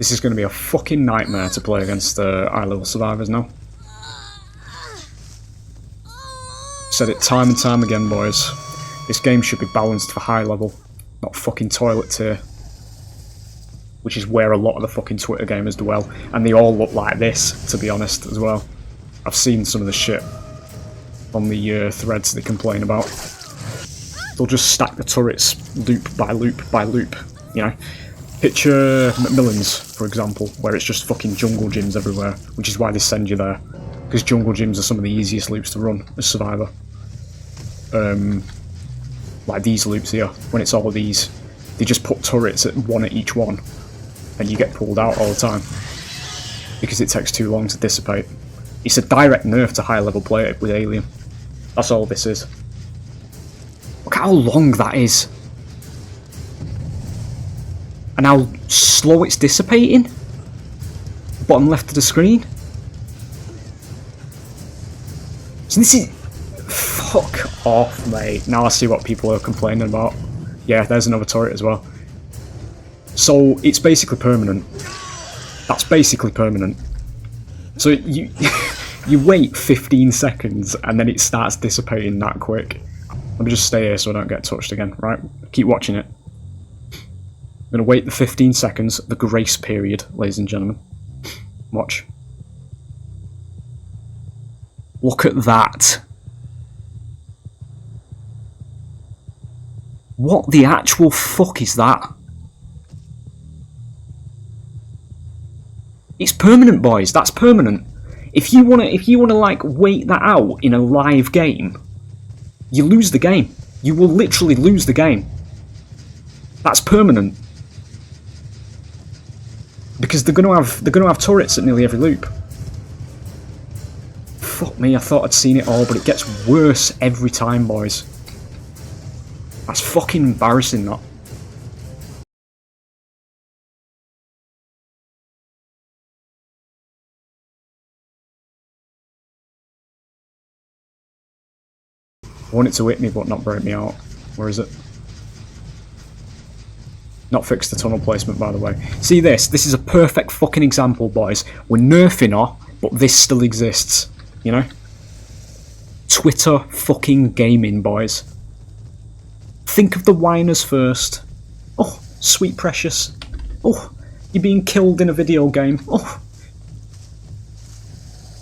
This is going to be a fucking nightmare to play against high-level survivors now. Said it time and time again, boys. This game should be balanced for high level, not fucking toilet tier. Which is where a lot of the fucking Twitter gamers dwell. And they all look like this, to be honest, as well. I've seen some of the shit on the threads they complain about. They'll just stack the turrets loop by loop by loop, you know. Picture Macmillan's, for example, where it's just fucking jungle gyms everywhere, which is why they send you there. Because jungle gyms are some of the easiest loops to run as Survivor. Like these loops here, when it's all of these, they just put turrets at one at each one, and you get pulled out all the time because it takes too long to dissipate. It's a direct nerf to high level play with Alien. That's all this is. Look how long that is, and how slow it's dissipating. Bottom left of the screen. So this is... Fuck off, mate. Now I see what people are complaining about. Yeah, there's another turret as well. So it's basically permanent. That's basically permanent. So you you wait 15 seconds and then it starts dissipating that quick. Let me just stay here so I don't get touched again, right? Keep watching it. I'm going to wait the 15 seconds, the grace period, ladies and gentlemen. Watch. Look at that. What the actual fuck is that? It's permanent, boys. That's permanent. If you wanna like wait that out in a live game, you lose the game. You will literally lose the game. That's permanent. Because they're gonna have turrets at nearly every loop. Fuck me, I thought I'd seen it all, but it gets worse every time, boys. That's fucking embarrassing, that. I want it to hit me but not break me out. Where is it? Not fix the tunnel placement, by the way. See this? This is a perfect fucking example, boys. We're nerfing her, but this still exists. You know? Twitter fucking gaming, boys. Think of the whiners first. Oh, sweet precious. Oh, you're being killed in a video game. Oh.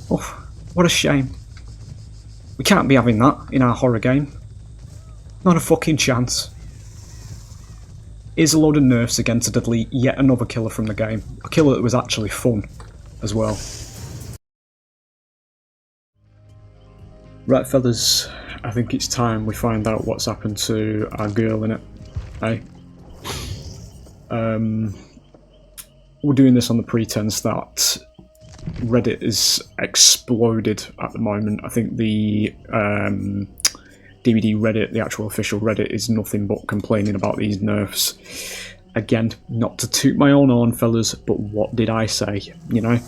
Oh, what a shame. We can't be having that in our horror game. Not a fucking chance. Here's a load of nerfs again to delete yet another killer from the game. A killer that was actually fun as well. Right, fellas, I think it's time we find out what's happened to our girl in it. Hey? We're doing this on the pretense that Reddit is exploded at the moment. I think the DVD Reddit, the actual official Reddit, is nothing but complaining about these nerfs. Again, not to toot my own horn, fellas, but what did I say? You know?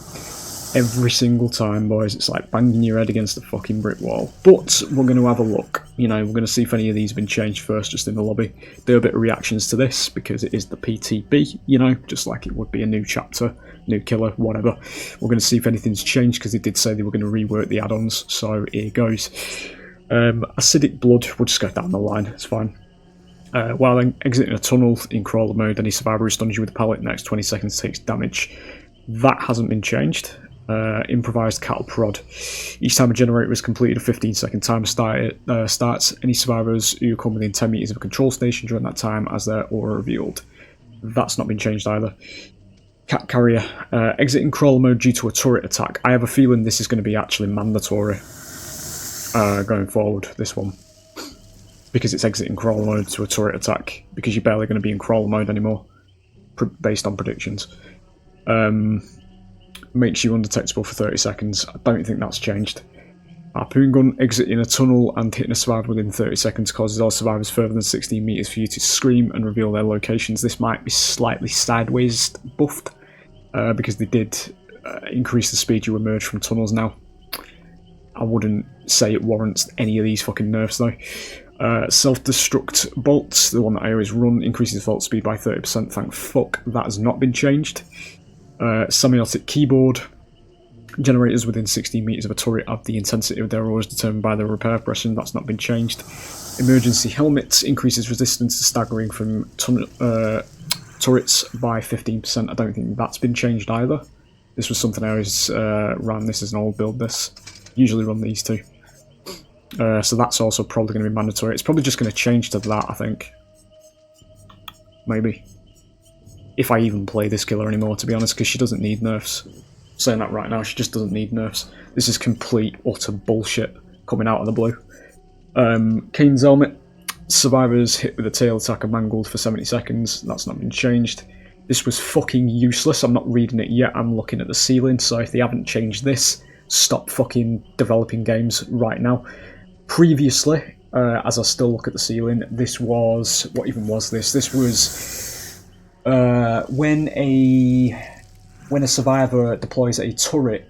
Every single time, boys, it's like banging your head against a fucking brick wall. But we're going to have a look. You know, we're going to see if any of these have been changed first, just in the lobby. Do a bit of reactions to this, because it is the PTB, you know, just like it would be a new chapter, new killer, whatever. We're going to see if anything's changed, because they did say they were going to rework the add-ons, so here goes. Acidic blood, we'll just go down the line, it's fine. While then exiting a tunnel in crawler mode, any survivor who stuns you with a pallet next 20 seconds takes damage. That hasn't been changed. Improvised cattle prod. Each time a generator is completed, a 15-second timer starts. Any survivors who come within 10 meters of a control station during that time as their aura revealed. That's not been changed either. Cat carrier. Exiting crawler mode due to a turret attack. I have a feeling this is going to be actually mandatory going forward, this one. Because it's exiting crawler mode to a turret attack. Because you're barely going to be in crawler mode anymore. Based on predictions. Makes you undetectable for 30 seconds. I don't think that's changed. Harpoon gun, exiting a tunnel and hitting a survivor within 30 seconds causes all survivors further than 16 meters for you to scream and reveal their locations. This might be slightly sideways buffed because they did increase the speed you emerge from tunnels now. I wouldn't say it warrants any of these fucking nerfs though. Self-destruct bolts, the one that I always run, increases vault speed by 30%. Thank fuck that has not been changed. Semiotic keyboard. Generators within 16 meters of a turret have the intensity of their orders determined by the repair pressure. That's not been changed. Emergency helmet increases resistance to staggering from turrets by 15%. I don't think that's been changed either. This was something I always ran. This is an old build. This usually run these two. So that's also probably going to be mandatory. It's probably just going to change to that, I think. Maybe. If I even play this killer anymore, to be honest, because she doesn't need nerfs. Saying that right now, she just doesn't need nerfs. This is complete, utter bullshit coming out of the blue. Kane's helmet. Survivors hit with a tail attack are mangled for 70 seconds. That's not been changed. This was fucking useless. I'm not reading it yet. I'm looking at the ceiling, so if they haven't changed this, stop fucking developing games right now. Previously, as I still look at the ceiling, this was... What even was this? This was... when a survivor deploys a turret,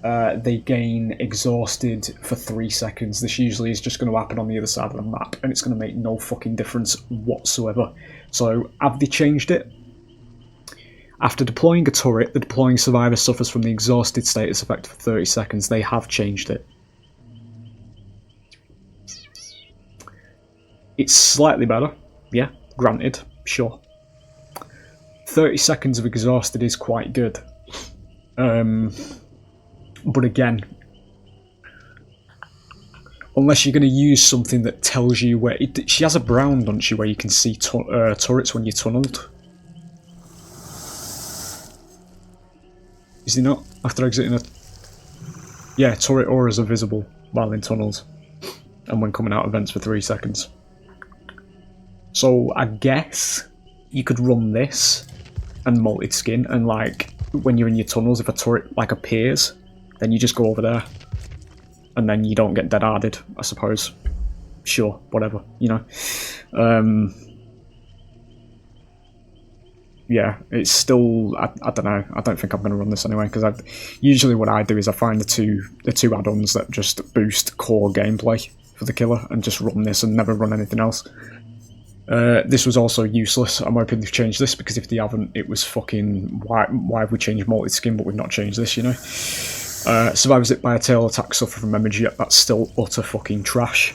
they gain exhausted for 3 seconds. This usually is just going to happen on the other side of the map, and it's going to make no fucking difference whatsoever. So, have they changed it? After deploying a turret, the deploying survivor suffers from the exhausted status effect for 30 seconds. They have changed it. It's slightly better. Yeah, granted, sure. 30 seconds of exhausted is quite good. But again, unless you're going to use something that tells you where... she has a brown, doesn't she, where you can see turrets when you're tunnelled? Is he not? After exiting a... Yeah, turret auras are visible while in tunnels. And when coming out of vents for 3 seconds. So, I guess you could run this and molted skin, and like, when you're in your tunnels, if a turret like appears, then you just go over there. And then you don't get dead-harded, I suppose. Sure, whatever, you know. Yeah, it's still... I don't know. I don't think I'm going to run this anyway, because usually what I do is I find the two add-ons that just boost core gameplay for the killer, and just run this and never run anything else. This was also useless. I'm hoping they've changed this, because if they haven't, it was fucking... Why have we changed molted skin, but we've not changed this, you know? Survivors hit by a tail attack suffer from hemorrhage, yet that's still utter fucking trash.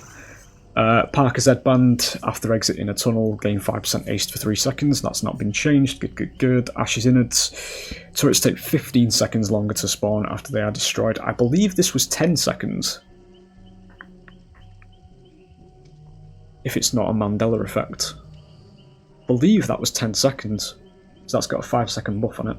Parker's headband, after exiting a tunnel, gain 5% haste for 3 seconds. That's not been changed. Good, good, good. Ash's innards. Turrets take 15 seconds longer to spawn after they are destroyed. I believe this was 10 seconds. If it's not a Mandela effect. I believe that was 10 seconds. So that's got a 5-second buff on it.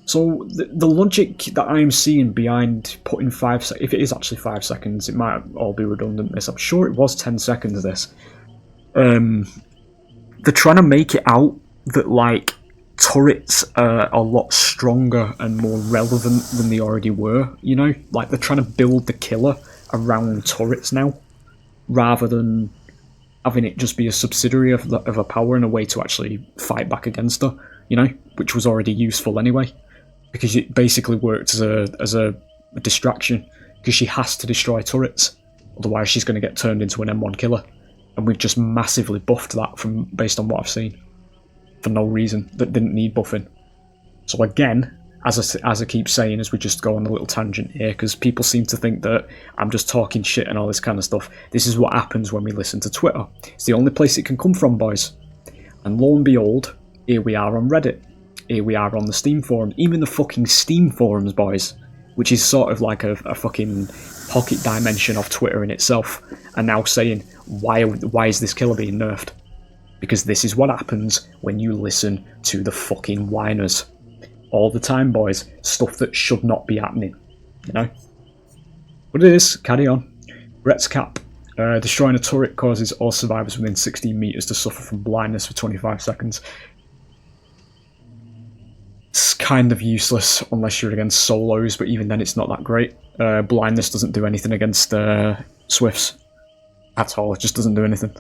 So the logic that I'm seeing behind putting 5 seconds, if it is actually 5 seconds, it might all be redundant. This, I'm sure it was 10 seconds. This, they're trying to make it out that like turrets are a lot stronger and more relevant than they already were. You know, like they're trying to build the killer around turrets now, rather than having it just be a subsidiary of a power and a way to actually fight back against her. You know, which was already useful anyway. Because it basically worked as a distraction, because she has to destroy turrets, otherwise she's going to get turned into an M1 killer, and we've just massively buffed that based on what I've seen, for no reason, that didn't need buffing. So again, as I keep saying, as we just go on a little tangent here, because people seem to think that I'm just talking shit and all this kind of stuff, this is what happens when we listen to Twitter. It's the only place it can come from, boys. And lo and behold, here we are on Reddit. Here we are on the Steam forum, even the fucking Steam forums, boys, which is sort of like a fucking pocket dimension of Twitter in itself, are now saying, why is this killer being nerfed? Because this is what happens when you listen to the fucking whiners. All the time, boys. Stuff that should not be happening, you know? But it is, carry on. Brett's cap. Destroying a turret causes all survivors within 16 meters to suffer from blindness for 25 seconds. It's kind of useless unless you're against solos, but even then it's not that great. Blindness doesn't do anything against Swifts at all, it just doesn't do anything.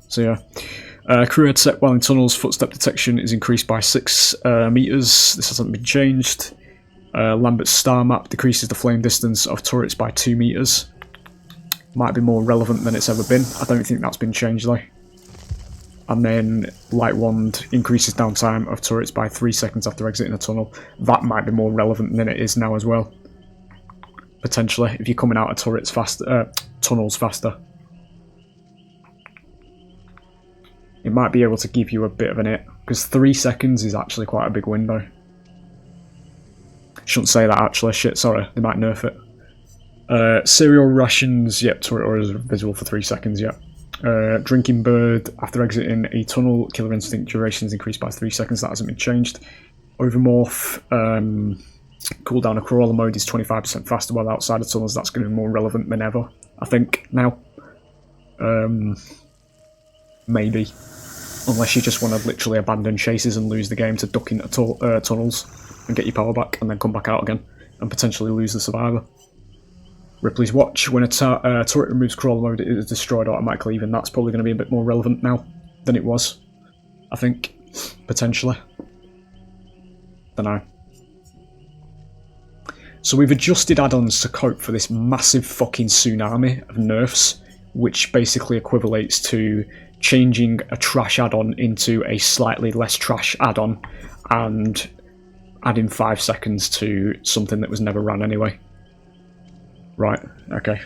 So yeah. Crew headset while in tunnels, footstep detection is increased by 6 meters. This hasn't been changed. Lambert's star map decreases the flame distance of turrets by 2 meters. Might be more relevant than it's ever been. I don't think that's been changed though. and then Light Wand increases downtime of turrets by 3 seconds after exiting a tunnel. That might be more relevant than it is now as well. Potentially, if you're coming out of turrets faster, tunnels faster. It might be able to give you a bit of an it, because 3 seconds is actually quite a big window. Shouldn't say that actually, shit, sorry, they might nerf it. Cereal rations, yep, turret orders are visible for 3 seconds, yep. Drinking Bird, after exiting a tunnel, Killer Instinct duration is increased by 3 seconds, that hasn't been changed. Overmorph, cooldown of crawler mode is 25% faster while outside of tunnels, that's going to be more relevant than ever, I think, now. Maybe. Unless you just want to literally abandon chases and lose the game to duck into tunnels and get your power back and then come back out again and potentially lose the survivor. Ripley's Watch, when a turret removes crawler mode, it is destroyed automatically. Even that's probably going to be a bit more relevant now than it was, I think, potentially. Dunno. So we've adjusted add-ons to cope for this massive fucking tsunami of nerfs, which basically equivalates to changing a trash add-on into a slightly less trash add-on and adding 5 seconds to something that was never ran anyway. Right, okay.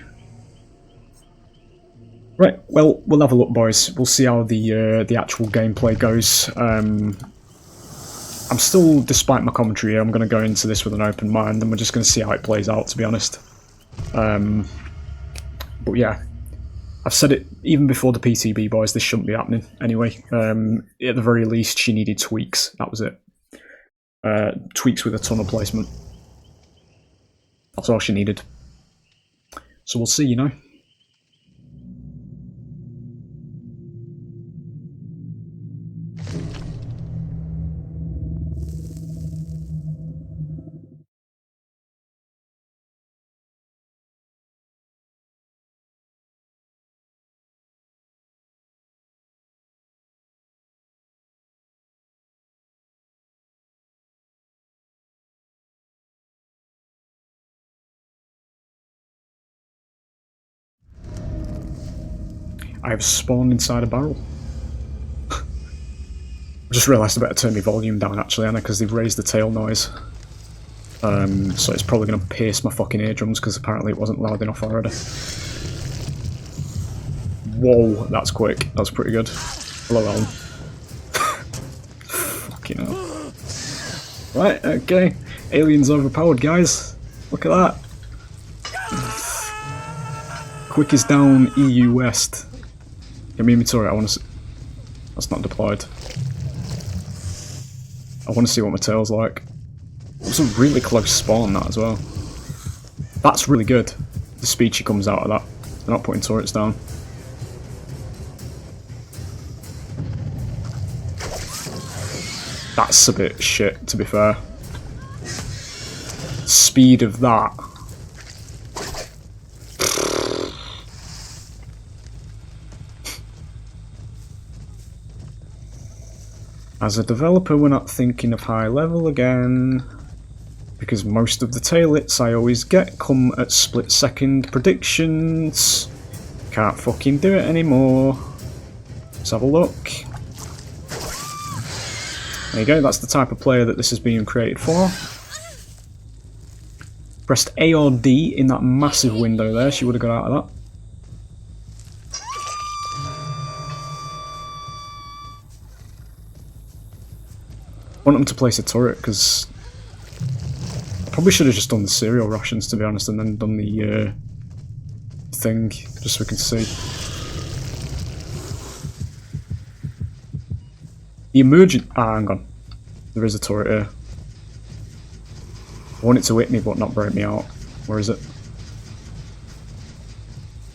Right, well, we'll have a look, boys. We'll see how the actual gameplay goes. I'm still, despite my commentary here, I'm going to go into this with an open mind, and we're just going to see how it plays out, to be honest. But yeah, I've said it even before the PTB, boys, this shouldn't be happening anyway. At the very least, she needed tweaks, that was it. Tweaks with a tunnel placement. That's all she needed. So we'll see, you know. I have spawned inside a barrel. I just realised I better turn my volume down actually, Anna, because they've raised the tail noise. So it's probably going to pierce my fucking eardrums because apparently it wasn't loud enough already. Whoa, that's quick. That's pretty good. Hello, Alan. Fucking hell. Right, okay. Aliens overpowered, guys. Look at that. Quickest down EU West. Give me turret, I want to see. That's not deployed. I want to see what my tail's like. It was a really close spawn, that as well. That's really good. The speed she comes out of that. They're not putting turrets down. That's a bit shit, to be fair. Speed of that. As a developer, we're not thinking of high level again, because most of the tail hits I always get come at split second predictions. Can't fucking do it anymore. Let's have a look. There you go, that's the type of player that this is being created for. Pressed A or D in that massive window there, she would have got out of that. I want them to place a turret, because I probably should have just done the cereal rations, to be honest, and then done the thing, just so we can see. The emergent... Ah, hang on. There is a turret here. I want it to hit me, but not break me out. Where is it?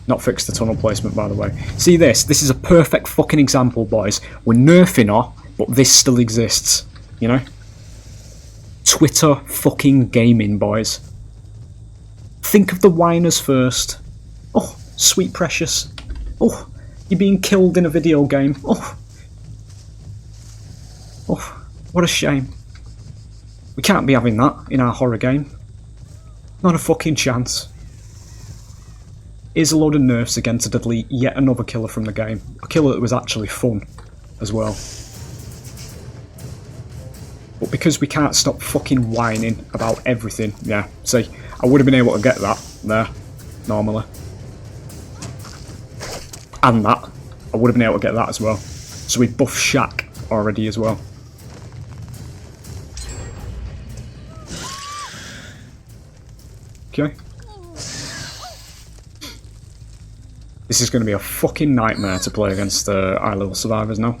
Not fix the tunnel placement, by the way. See this? This is a perfect fucking example, boys. We're nerfing her, but this still exists. You know? Twitter fucking gaming, boys. Think of the whiners first. Oh, sweet precious. Oh, you're being killed in a video game. Oh. Oh, what a shame. We can't be having that in our horror game. Not a fucking chance. Here's a load of nerfs again to delete yet another killer from the game. A killer that was actually fun. as well. But because we can't stop fucking whining about everything, yeah, see, I would have been able to get that there, normally. And that, I would have been able to get that as well. So we buff Shaq already as well. Okay. This is going to be a fucking nightmare to play against high level survivors now.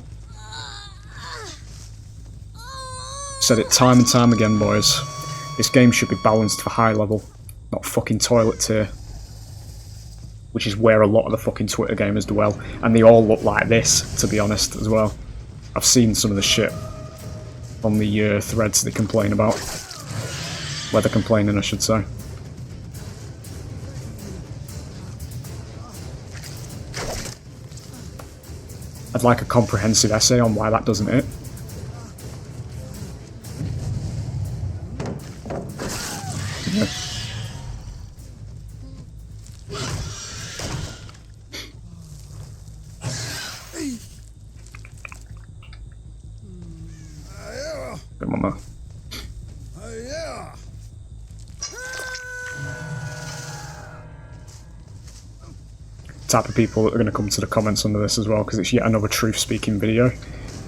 Said it time and time again, boys. This game should be balanced for high level, not fucking toilet tier. Which is where a lot of the fucking Twitter gamers dwell. And they all look like this, to be honest, as well. I've seen some of the shit on the threads they complain about. Where they're complaining, I should say. I'd like a comprehensive essay on why that doesn't hit. Yeah. Come on, man. Type of people that are going to come to the comments under this as well, because it's yet another truth-speaking video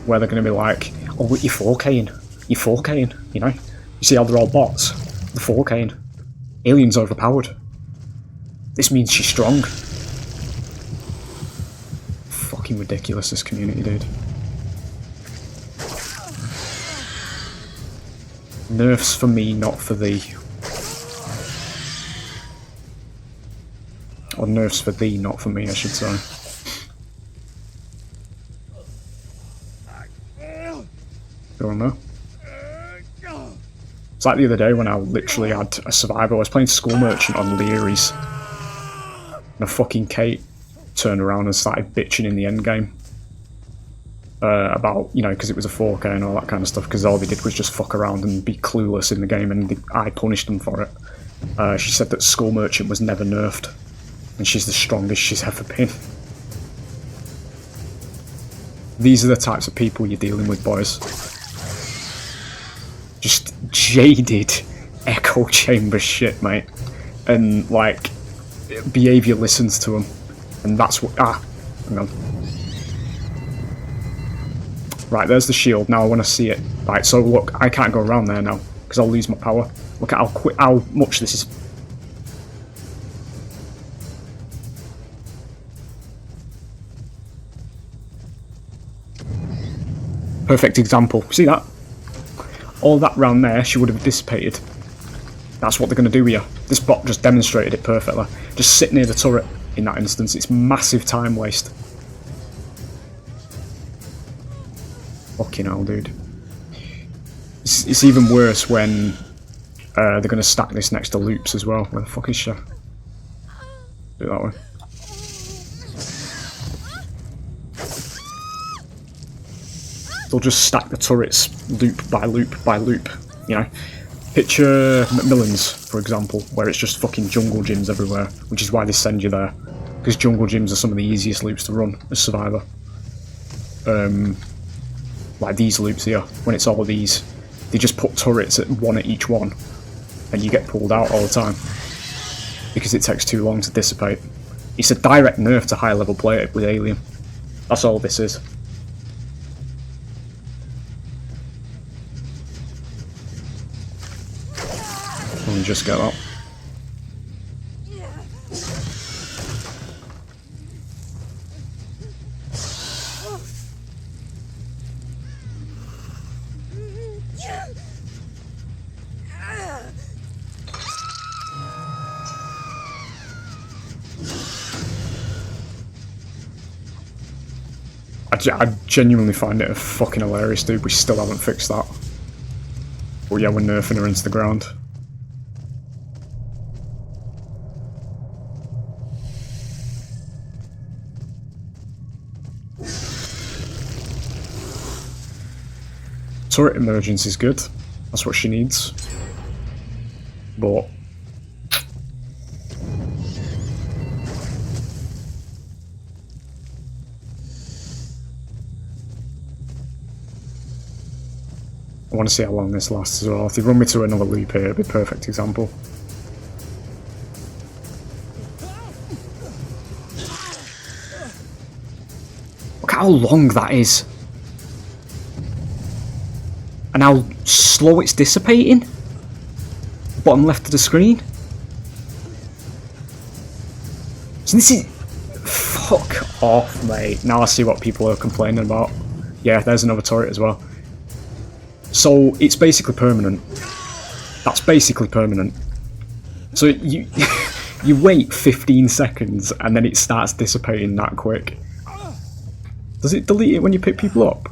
where they're going to be like, "Oh, you're 4K'ing, you're 4K'ing, you know? You see how they're all bots? They're 4K'ing. Alien's overpowered. This means she's strong." Fucking ridiculous, this community, dude. Nerfs for me, not for thee. Or nerfs for thee, not for me, I should say. Go on there. It's like the other day when I literally had a survivor. I was playing School Merchant on Leary's. And a fucking Kate turned around and started bitching in the endgame. About, you know, because it was a 4K and all that kind of stuff, because all they did was just fuck around and be clueless in the game, and I punished them for it. She said that School Merchant was never nerfed. And she's the strongest she's ever been. These are the types of people you're dealing with, boys. Just jaded echo chamber shit, mate. And, like, behaviour listens to them. And that's what... Ah, hang on. Right, there's the shield. Now I want to see it. Right, so look, I can't go around there now, because I'll lose my power. Look at how much this is... Perfect example. See that? All that round there, she would have dissipated. That's what they're going to do with you. This bot just demonstrated it perfectly. Just sit near the turret in that instance. It's massive time waste. Fucking hell, dude. It's even worse when they're going to stack this next to loops as well. Where the fuck is she? Do it that way. They'll just stack the turrets loop by loop by loop, you know. Picture Macmillan's, for example, where it's just fucking jungle gyms everywhere, which is why they send you there. Because jungle gyms are some of the easiest loops to run as Survivor. Like these loops here, when it's all of these, they just put turrets at one at each one, and you get pulled out all the time. Because it takes too long to dissipate. It's a direct nerf to high level play with Alien. That's all this is. And just get that. I genuinely find it fucking hilarious, dude. We still haven't fixed that. But yeah, we're nerfing her into the ground. Turret emergence is good. That's what she needs. But I want to see how long this lasts as well. If they run me to another loop here, it'd be a perfect example. Look how long that is. And how slow it's dissipating. Bottom left of the screen. So this is... Fuck off, mate. Now I see what people are complaining about. Yeah, there's another turret as well. So it's basically permanent. That's basically permanent. So you you wait 15 seconds and then it starts dissipating that quick. Does it delete it when you pick people up?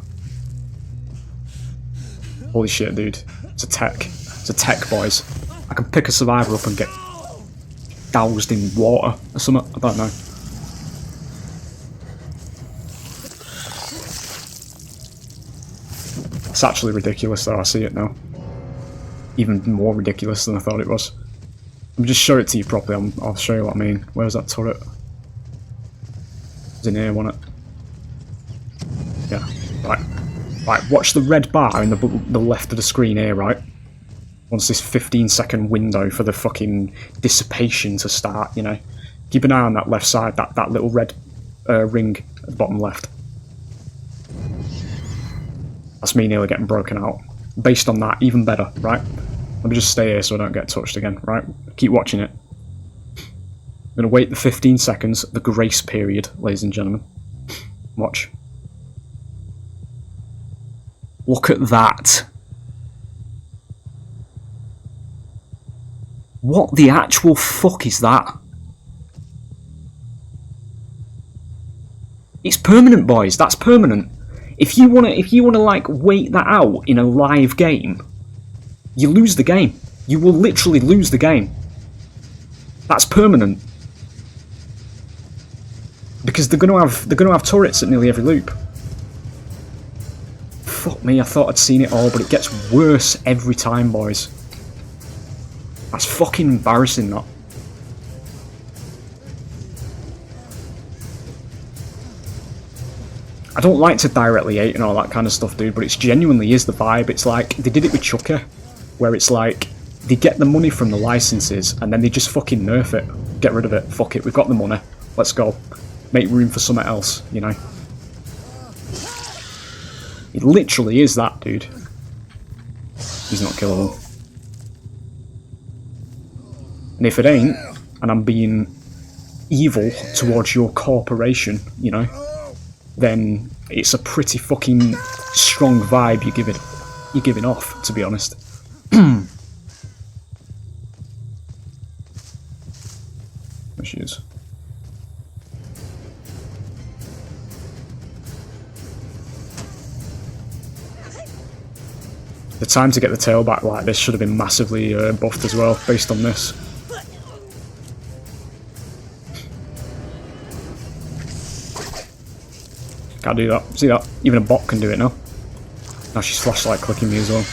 Holy shit, dude. It's a tech. It's a tech, boys. I can pick a survivor up and get doused in water or something. I don't know. It's actually ridiculous though, I see it now. Even more ridiculous than I thought it was. Let me just show it to you properly, I'll show you what I mean. Where's that turret? It's in here, wasn't it? Yeah, right. Right, watch the red bar in the left of the screen here, right? Once this 15-second window for the fucking dissipation to start, you know. Keep an eye on that left side, that little red ring at the bottom left. That's me nearly getting broken out. Based on that, even better, right? Let me just stay here so I don't get touched again, right? Keep watching it. I'm going to wait the 15 seconds, the grace period, ladies and gentlemen. Watch. Look at that. What the actual fuck is that? It's permanent, boys. That's permanent. If you wanna like wait that out in a live game, you lose the game. You will literally lose the game. That's permanent. Because they're gonna have turrets at nearly every loop. Fuck me, I thought I'd seen it all, but it gets worse every time, boys. That's fucking embarrassing, that. I don't like to directly hate and all that kind of stuff, dude, but it genuinely is the vibe. It's like, they did it with Chucky, where it's like, they get the money from the licenses, and then they just fucking nerf it. Get rid of it. Fuck it, we've got the money. Let's go. Make room for something else, you know? It literally is that, dude. He's not killable. And if it ain't, and I'm being evil towards your corporation, you know, then it's a pretty fucking strong vibe you're giving off, to be honest. There she is. The time to get the tail back like this should have been massively buffed as well, based on this. Can't do that. See that? Even a bot can do it now. Now she's flashlight clicking me as well.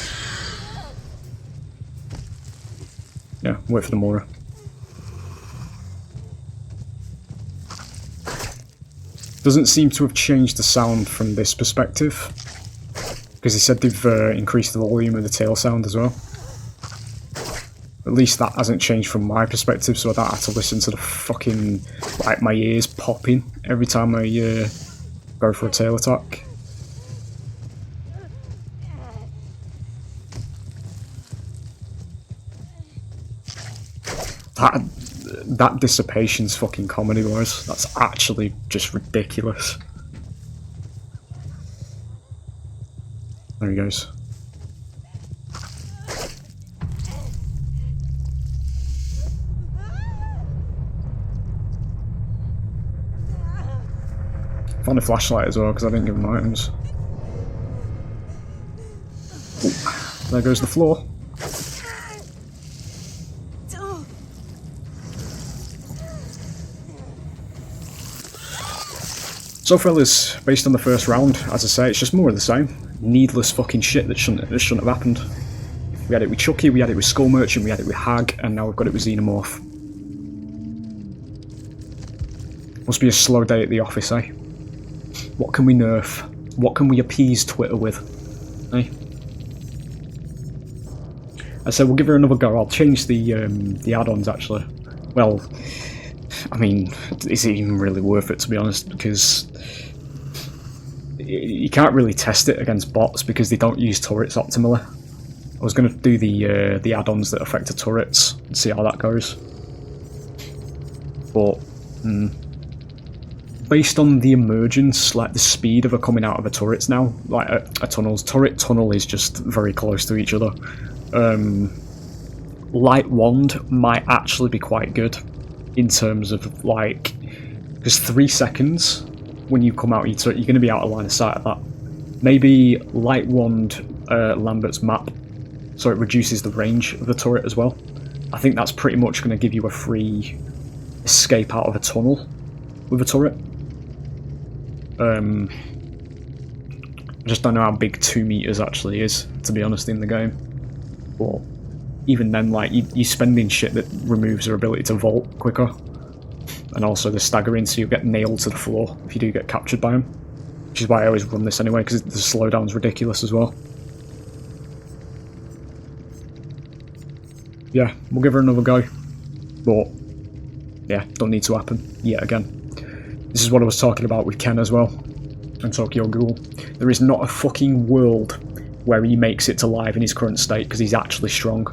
Yeah, wait for the Mora. Doesn't seem to have changed the sound from this perspective. Because he said they've increased the volume of the tail sound as well. At least that hasn't changed from my perspective, so I don't have to listen to the fucking, like, my ears popping every time I go for a tail attack. That dissipation's fucking comedy, boys. That's actually just ridiculous. There he goes. Found a flashlight as well because I didn't give him items. Ooh, there goes the floor. So fellas, based on the first round, as I say, it's just more of the same. Needless fucking shit that shouldn't have happened. We had it with Chucky, we had it with Skull Merchant, we had it with Hag, and now we've got it with Xenomorph. Must be a slow day at the office, eh? What can we nerf? What can we appease Twitter with? Eh? I said we'll give her another go. I'll change the add-ons actually. Well, I mean, is it even really worth it to be honest? Because you can't really test it against bots because they don't use turrets optimally. I was going to do the add-ons that affect the turrets and see how that goes. But based on the emergence, like the speed of her coming out of the turrets now, like a tunnel's tunnel is just very close to each other. Light wand might actually be quite good in terms of like, because 3 seconds when you come out your turret, you're going to be out of line of sight of that. Maybe light wand Lambert's map, so it reduces the range of the turret as well. I think that's pretty much going to give you a free escape out of a tunnel with a turret. I just don't know how big 2 meters actually is, to be honest, in the game. But even then, like, you're spending shit that removes her ability to vault quicker. And also the staggering, so you'll get nailed to the floor if you do get captured by him. Which is why I always run this anyway, because the slowdown's ridiculous as well. Yeah, we'll give her another go. But, yeah, don't need to happen yet again. This is what I was talking about with Ken as well, and Tokyo Ghoul. There is not a fucking world where he makes it to live in his current state, because he's actually strong.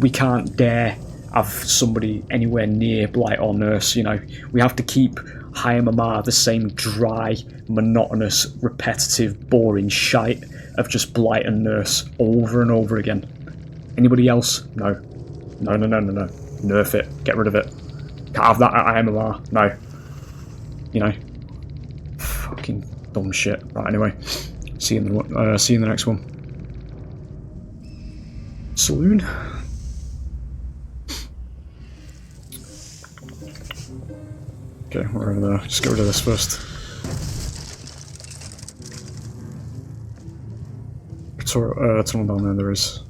We can't dare have somebody anywhere near Blight or Nurse, you know. We have to keep High MMR the same dry, monotonous, repetitive, boring shite of just Blight and Nurse over and over again. Anybody else? No. No. Nerf it. Get rid of it. Can't have that at MMR. No. You know. Fucking dumb shit. Right, anyway. See you in the next one. Saloon. Okay, we're over there. Just get rid of this first. Tunnel down there, there is.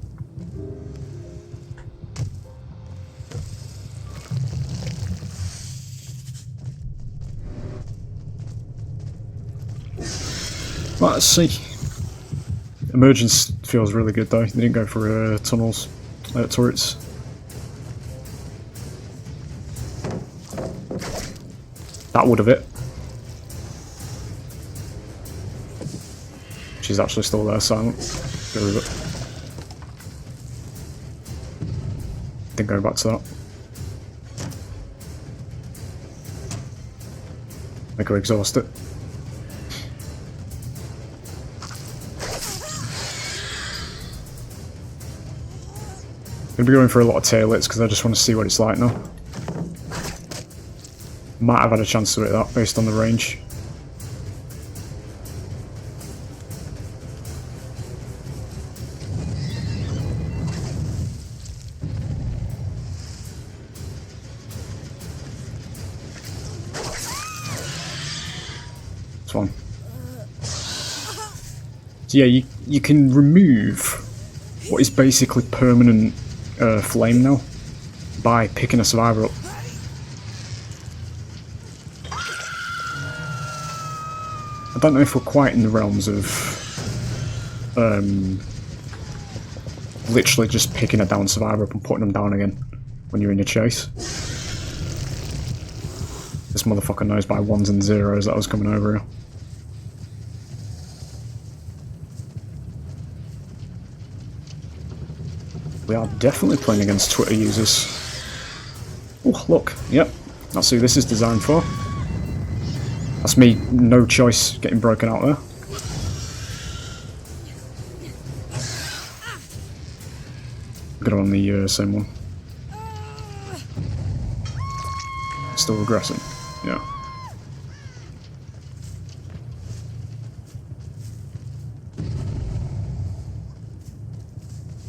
Right, let's see. Emergence feels really good though. They didn't go for tunnels, turrets. That would have it. She's actually still there, silent. Get rid of it. Didn't go back to that. Make her exhaust it. I'm going to be going for a lot of tail hits because I just want to see what it's like now. Might have had a chance to hit that based on the range. This one. So yeah, you can remove what is basically permanent flame now by picking a survivor up. I don't know if we're quite in the realms of literally just picking a down survivor up and putting them down again when you're in a chase. This motherfucker knows by 1s and 0s that I was coming over here. We are definitely playing against Twitter users. Oh, look, yep, that's who this is designed for. That's me, no choice, getting broken out there. Got on the same one. Still regressing, yeah.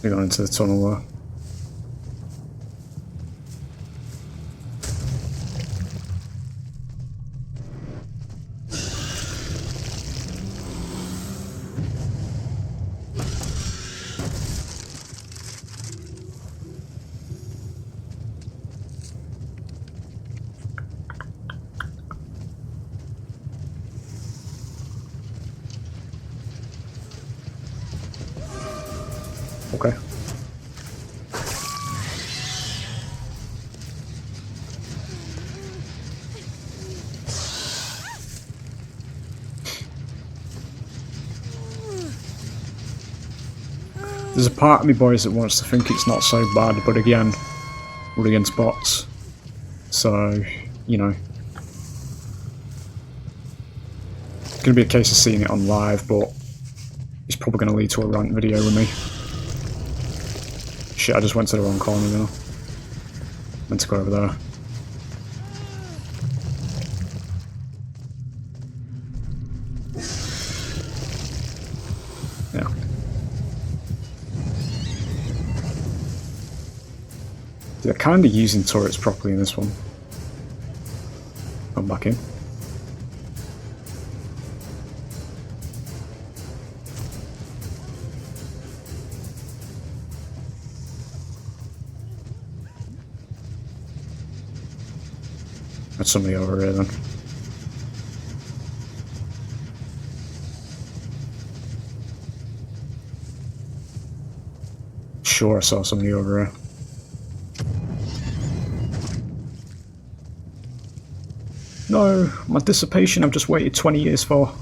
We're going into the tunnel there. Okay. There's a part of me, boys, that wants to think it's not so bad, but again, we're against bots. So, you know. It's going to be a case of seeing it on live, but it's probably going to lead to a rant video with me. Shit, I just went to the wrong corner now. Meant to go over there. Yeah. They're kind of using turrets properly in this one. I'm back in. That's somebody over here then. Sure, I saw somebody over here. No, my dissipation I've just waited 20 years for.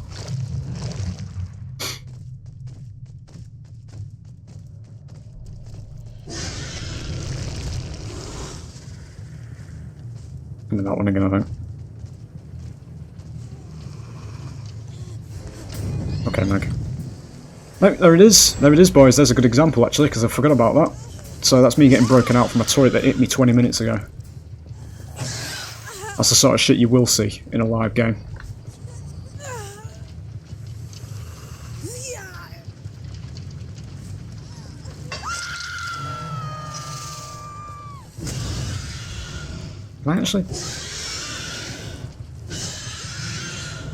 Give me that one again, I think. Okay, Meg. No, there it is. There it is, boys. There's a good example, actually, because I forgot about that. So that's me getting broken out from a turret that hit me 20 minutes ago. That's the sort of shit you will see in a live game. Can I actually?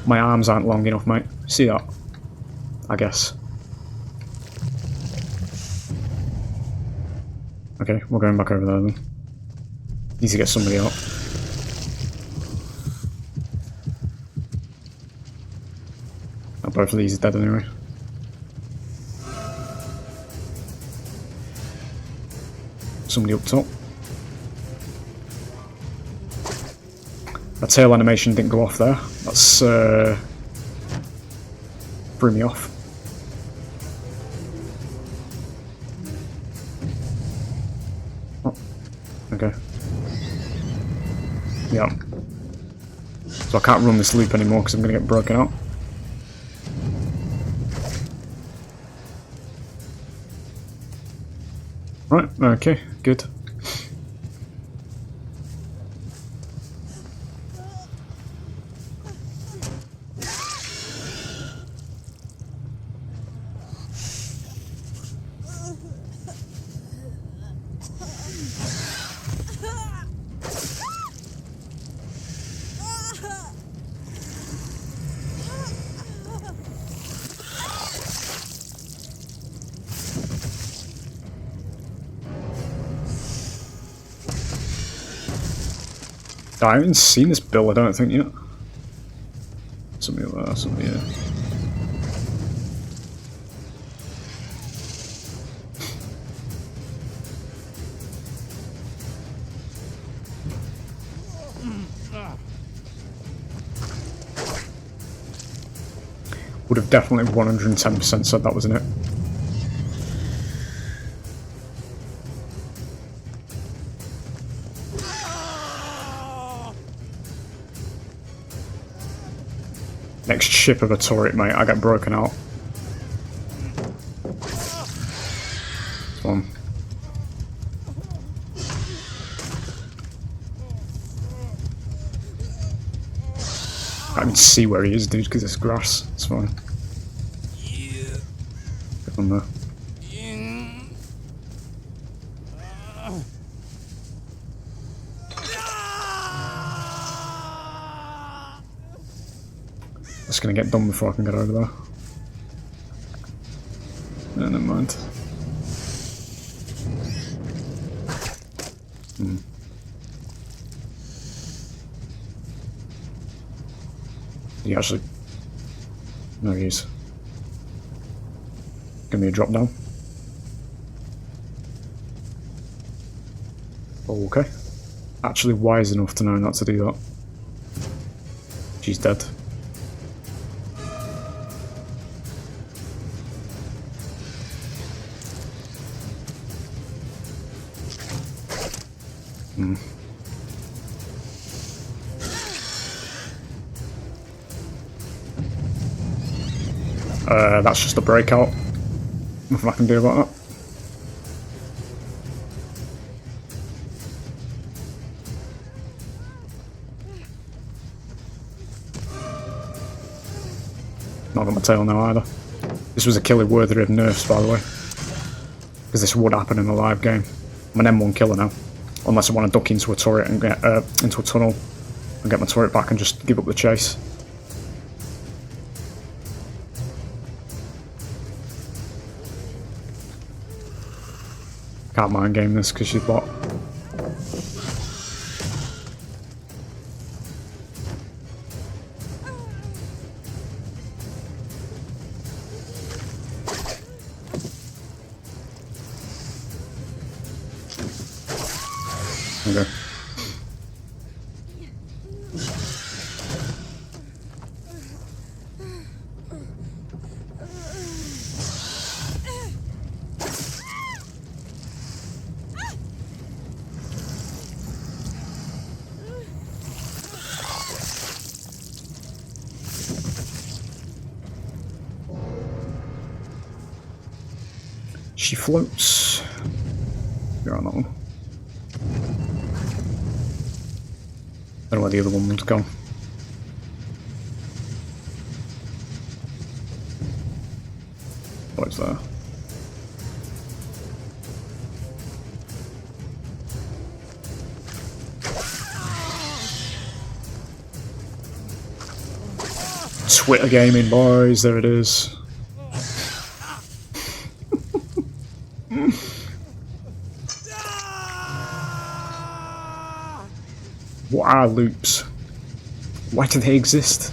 My arms aren't long enough, mate. See that? I guess. Okay, we're going back over there then. Need to get somebody out. Oh, both of these are dead anyway. Somebody up top. That tail animation didn't go off there. That's threw me off. Oh, okay. Yeah. So I can't run this loop anymore because I'm going to get broken out. Right, okay, good. I haven't seen this bill, I don't think, yet. Somebody over there, somebody here. Would have definitely 110% said that was in it. Next chip of a turret, mate. I got broken out. This one. I can't even see where he is, dude, because it's grass. It's fine. Get on there. It's gonna get done before I can get over there. No, never mind. He actually... No, he is. Give me a drop down. Okay. Actually wise enough to know not to do that. She's dead. That's just a breakout. Nothing I can do about that. Not got my tail now either. This was a killer worthy of nerfs, by the way. Because this would happen in a live game. I'm an M1 killer now. Unless I want to duck into a turret and get into a tunnel and get my turret back and just give up the chase. Can't mind game this because she's bot. Okay. She floats. You're on that one. I don't know where the other one was gone. What's there? Twitter gaming, boys, there it is. What are loops? Why do they exist?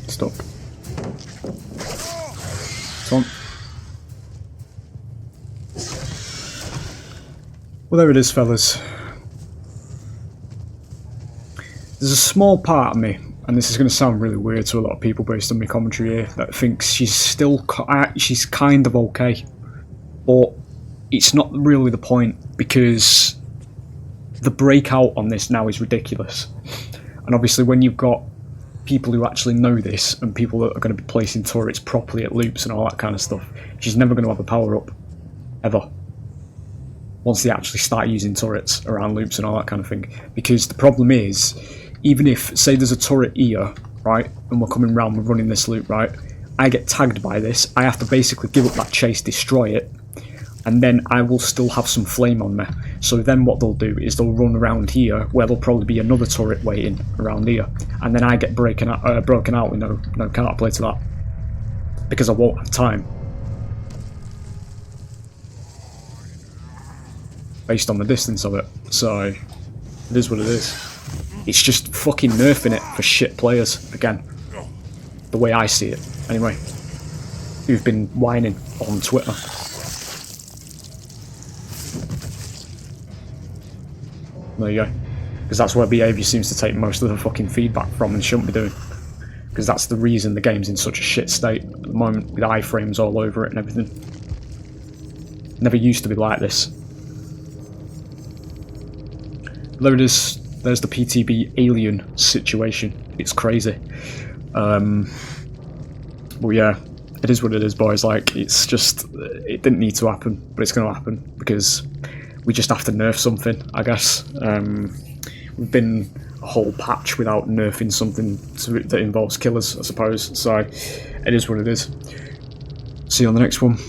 Stop. It's on. Well, there it is, fellas. There's a small part of me, and this is going to sound really weird to a lot of people based on my commentary here, that thinks she's still, she's kind of okay, but it's not really the point, because the breakout on this now is ridiculous. And obviously when you've got people who actually know this, and people that are going to be placing turrets properly at loops and all that kind of stuff, she's never going to have a power up, ever. Once they actually start using turrets around loops and all that kind of thing. Because the problem is, even if, say there's a turret here, right, and we're coming round, we're running this loop, right, I get tagged by this, I have to basically give up that chase, destroy it, and then I will still have some flame on me. So then what they'll do is they'll run around here, where there'll probably be another turret waiting around here, and then I get broken out with no counterplay to that, because I won't have time. Based on the distance of it, so it is what it is. It's just fucking nerfing it for shit players, again. The way I see it, anyway. Who've been whining on Twitter. There you go. Because that's where behaviour seems to take most of the fucking feedback from and shouldn't be doing. Because that's the reason the game's in such a shit state at the moment, with iframes all over it and everything. Never used to be like this. There it is. There's the PTB alien situation. It's crazy. Well, yeah, it is what it is, boys. Like, it's just, it didn't need to happen, but it's going to happen because we just have to nerf something, I guess. We've been a whole patch without nerfing something that involves killers, I suppose. So it is what it is. See you on the next one.